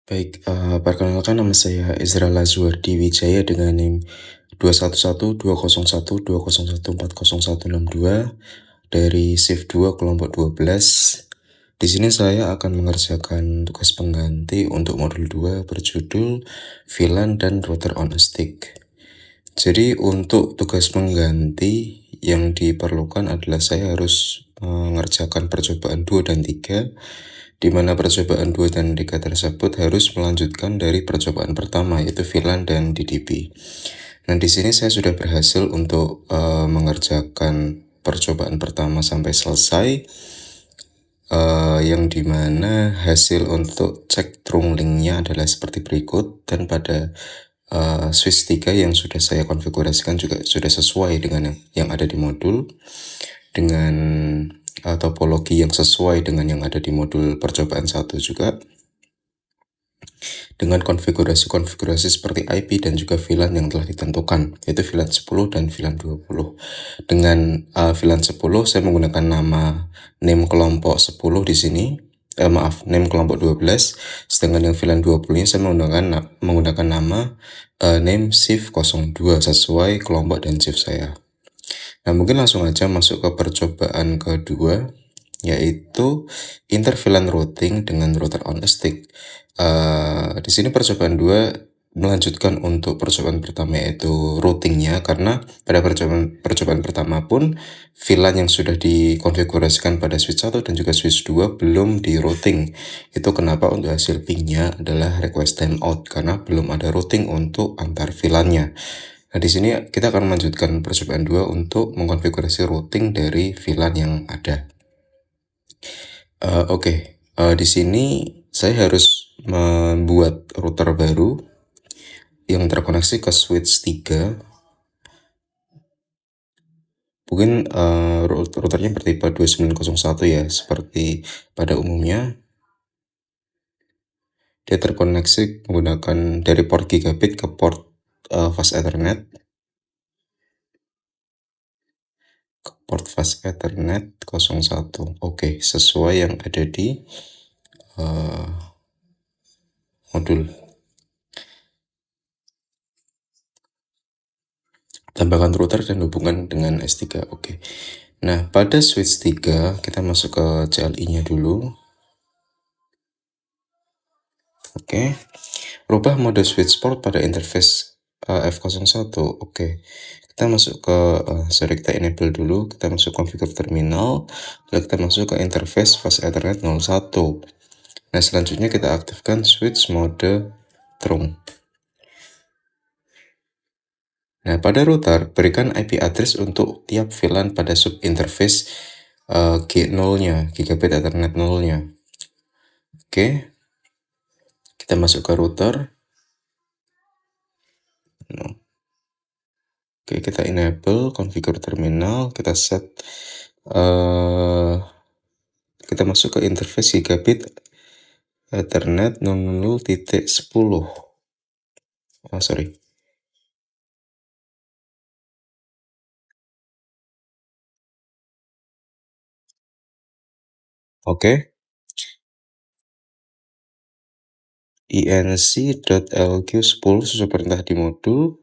Baik, perkenalkan nama saya Ezra Lazuardi Wijaya dengan NIM 21120120140140162 dari shift 2 kelompok 12. Di sini saya akan mengerjakan tugas pengganti untuk modul 2 berjudul VLAN dan Router on a Stick. Jadi untuk tugas pengganti yang diperlukan adalah saya harus mengerjakan percobaan 2 dan 3, di mana percobaan 2 dan 3 tersebut harus melanjutkan dari percobaan pertama, yaitu VLAN dan DDP. Nah, di sini saya sudah berhasil untuk mengerjakan percobaan pertama sampai selesai, yang dimana hasil untuk cek trunk linknya adalah seperti berikut, dan pada switch 3 yang sudah saya konfigurasikan juga sudah sesuai dengan yang ada di modul, dengan topologi yang sesuai dengan yang ada di modul percobaan 1 juga, dengan konfigurasi-konfigurasi seperti IP dan juga VLAN yang telah ditentukan, yaitu VLAN 10 dan VLAN 20. Dengan VLAN 10 saya menggunakan nama name kelompok 10 di sini. Name kelompok 12, sedangkan yang VLAN 20-nya saya menggunakan nama name shift 02 sesuai kelompok dan shift saya. Nah, mungkin langsung aja masuk ke percobaan kedua, yaitu interVLAN routing dengan router on a stick. Di sini percobaan 2 melanjutkan untuk percobaan pertama, yaitu routingnya, karena pada percobaan pertama pun VLAN yang sudah dikonfigurasikan pada switch 1 dan juga switch 2 belum di routing. Itu kenapa untuk hasil pingnya adalah request timeout, karena belum ada routing untuk antar VLAN-nya. Nah, di sini kita akan melanjutkan percobaan 2 untuk mengkonfigurasi routing dari VLAN yang ada. Oke. Di sini saya harus membuat router baru yang terkoneksi ke switch 3. Mungkin routernya bertipe 2901 ya, seperti pada umumnya. Dia terkoneksi menggunakan dari port gigabit ke port fast ethernet. Port fast ethernet 01. Oke, sesuai yang ada di modul. Tambahkan router dan hubungan dengan S3. Oke. Nah, pada switch 3 kita masuk ke CLI-nya dulu. Oke. Rubah mode switch port pada interface F01. Oke. Kita masuk ke kita enable dulu, kita masuk configure terminal, lalu kita masuk ke interface fast ethernet 01. Nah, selanjutnya kita aktifkan switch mode trunk. Nah, pada router, berikan IP address untuk tiap VLAN pada sub interface G0-nya, gigabit ethernet 0-nya. Oke. Kita masuk ke router. Oke, kita enable configure terminal, kita set kita masuk ke interface gigabit ethernet 00.10. Sorry. Oke. inc.lq10 sesuai perintah di modul.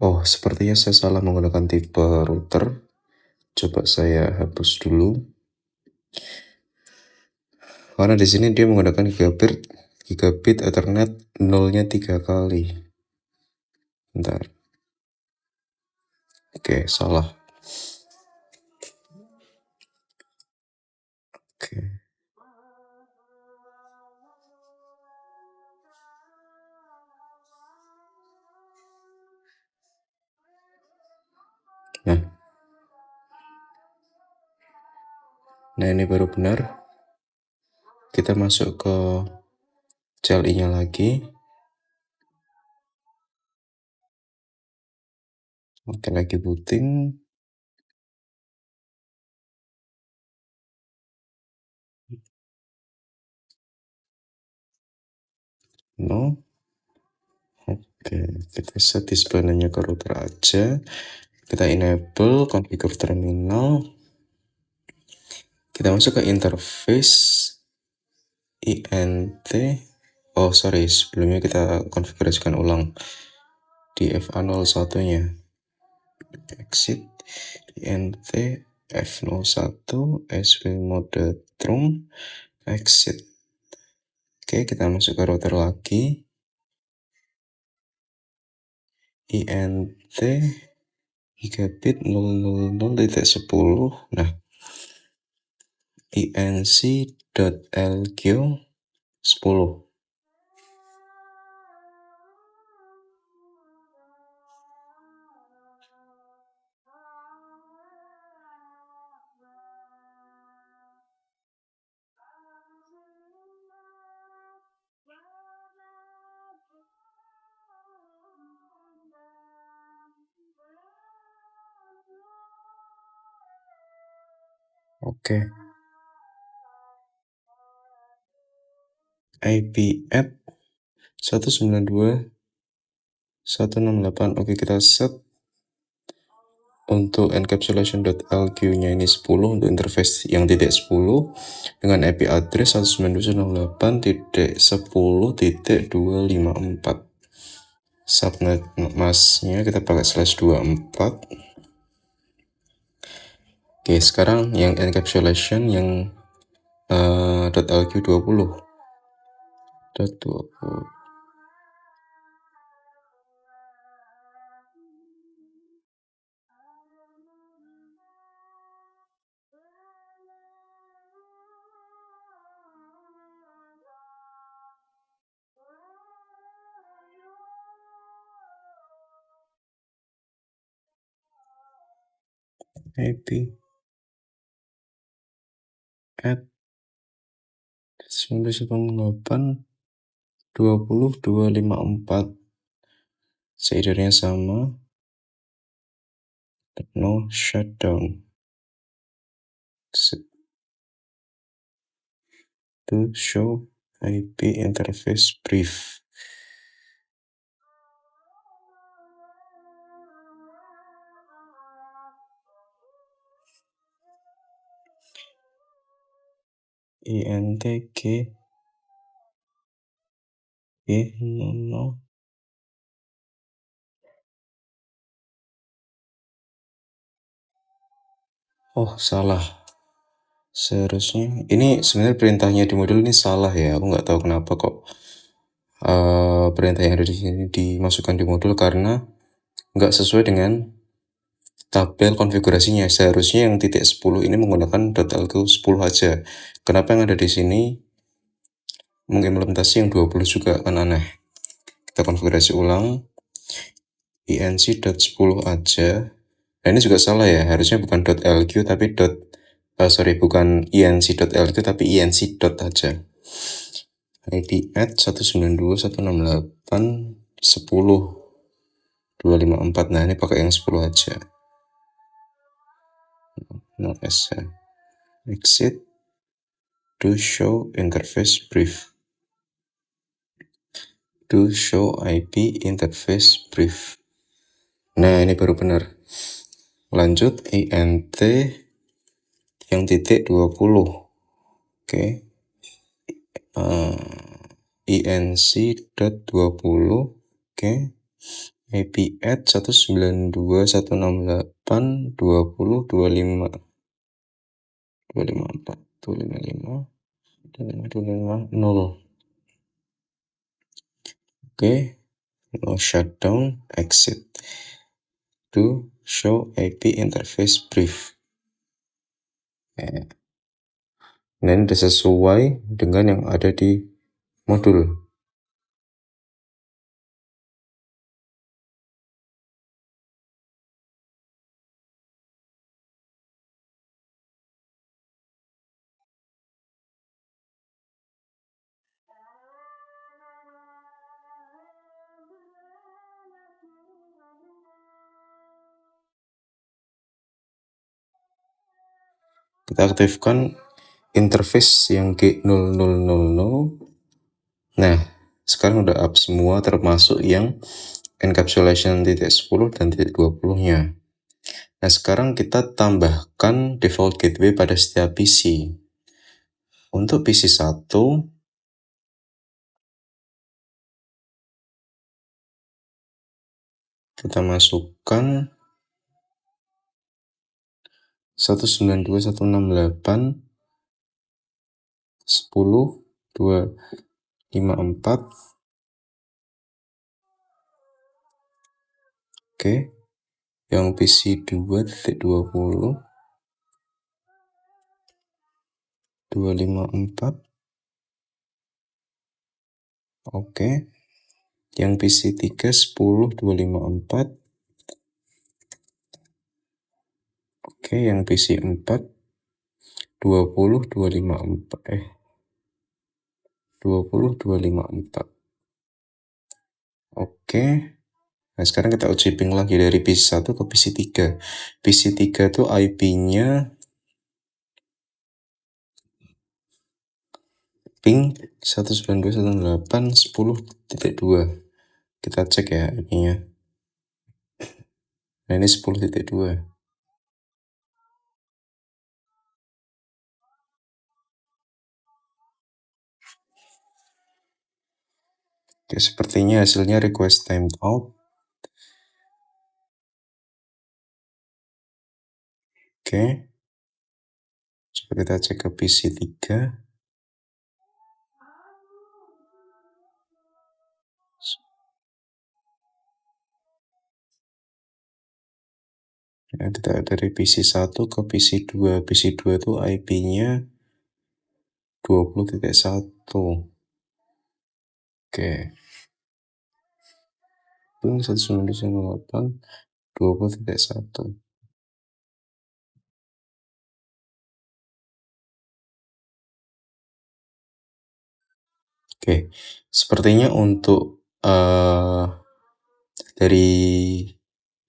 Oh, sepertinya saya salah menggunakan tipe router. Coba saya hapus dulu. Karena di sini dia menggunakan gigabit ethernet 0-nya 3 kali. Bentar. Oke, salah. Oke. Nah, ini baru benar. Kita masuk ke CLI-nya lagi. Oke, lagi booting. No. Oke, kita set display-nya ke router aja. Kita enable configure terminal. Kita masuk ke interface int. Oh sorry, sebelumnya kita konfigurasikan ulang di FA01-nya. Exit int F01 sw mode trunk exit. Oke, kita masuk ke router lagi. int gigabit 000.10. Nah, inc.lq 10. Oke. IP add 192.168. Oke, kita set untuk encapsulation.lq-nya ini 10 untuk interface yang titik 10 dengan IP address 192.168.10.254. Subnet masknya kita pakai /24. Oke, sekarang yang encapsulation yang .lq 20. IP add 19.8.20.254. Shadernya sama, no shutdown. To show IP interface brief. INTG no. Oh, salah. Seharusnya ini sebenarnya perintahnya di modul ini salah ya. Aku nggak tahu kenapa kok perintah yang ada di sini dimasukkan di modul karena nggak sesuai dengan tabel konfigurasinya. Seharusnya yang titik 10 ini menggunakan .lq 10 aja. Kenapa yang ada di sini mengimplementasi yang 20 juga, kan aneh. Kita konfigurasi ulang inc.10 aja. Nah, ini juga salah ya, harusnya bukan .lq tapi bukan inc.lq tapi inc. aja. ID add 192.168.10.254. Nah, ini pakai yang 10 aja. No S. Exit to show interface brief. To show IP interface brief. Nah, ini baru benar. Lanjut int yang titik 20. Oke. inc.20. Oke. IP add 192.168.254.255.255.0. Oke. No shutdown, exit to show IP interface brief. Nah, ini sudah sesuai dengan yang ada di modul. Kita aktifkan interface yang G0000. Nah, sekarang udah up semua termasuk yang encapsulation .10 dan .20-nya. Nah, sekarang kita tambahkan default gateway pada setiap PC. Untuk PC 1, kita masukkan 192.168.10.254. Oke. Yang PC 2.20 254. Oke. Yang PC 3 10.254. Oke, yang PC 4 20.254. 20.254. Oke. Nah, sekarang kita uji ping lagi dari PC 1 ke PC 3. PC 3 tuh IP-nya ping 192.168.10.2. Kita cek ya ininya. Nah, ini 10.2. Oke, sepertinya hasilnya request timed out. Oke. Coba kita cek ke PC 3. Nah, kita dari PC 1 ke PC 2. PC 2 itu IP-nya 20.1. Oke. Ping 192.168 20.1. Oke, sepertinya untuk dari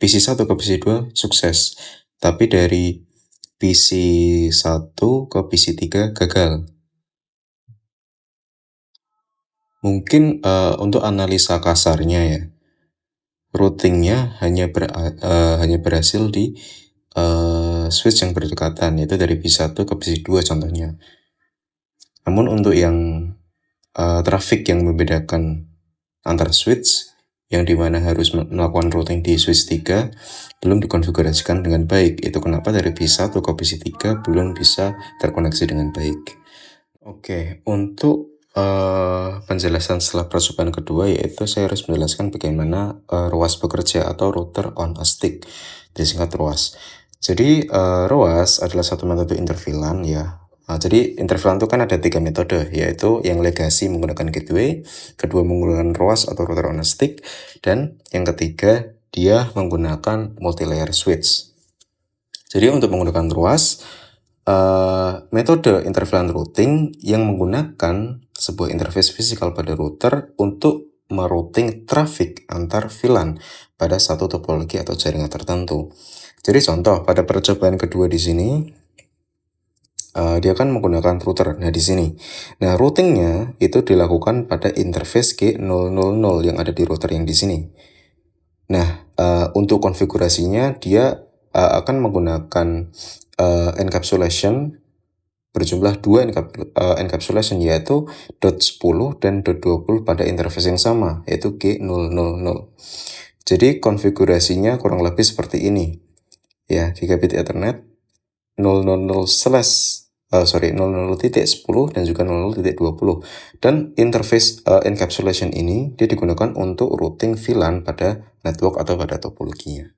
PC 1 ke PC 2 sukses, tapi dari PC 1 ke PC 3 gagal. Mungkin untuk analisa kasarnya ya, routingnya hanya berhasil di switch yang berdekatan, yaitu dari PC 1 ke PC 2 contohnya. Namun untuk yang traffic yang membedakan antar switch, yang dimana harus melakukan routing di switch 3 belum dikonfigurasikan dengan baik. Itu kenapa dari PC 1 ke PC 3 belum bisa terkoneksi dengan baik. Oke, untuk penjelasan setelah percobaan kedua, yaitu saya harus menjelaskan bagaimana ROAS bekerja atau router on a stick, disingkat ROAS. Jadi ROAS adalah satu metode interVLAN ya. Jadi interVLAN itu kan ada 3 metode, yaitu yang legacy menggunakan gateway, kedua menggunakan ROAS atau router on a stick, dan yang ketiga dia menggunakan multi-layer switch. Jadi untuk menggunakan ROAS, metode interVLAN routing yang menggunakan sebuah interface fisikal pada router untuk merouting traffic antar VLAN pada satu topologi atau jaringan tertentu. Jadi contoh pada percobaan kedua di sini, dia kan menggunakan router. Nah di sini, nah routingnya itu dilakukan pada interface G000 yang ada di router yang di sini. Nah untuk konfigurasinya dia akan menggunakan encapsulation berjumlah 2 encapsulation, yaitu .10 dan .20 pada interface yang sama, yaitu G000. Jadi konfigurasinya kurang lebih seperti ini ya, gigabit Ethernet 00.10 dan juga 00.20. Dan interface encapsulation ini dia digunakan untuk routing VLAN pada network atau pada topologinya.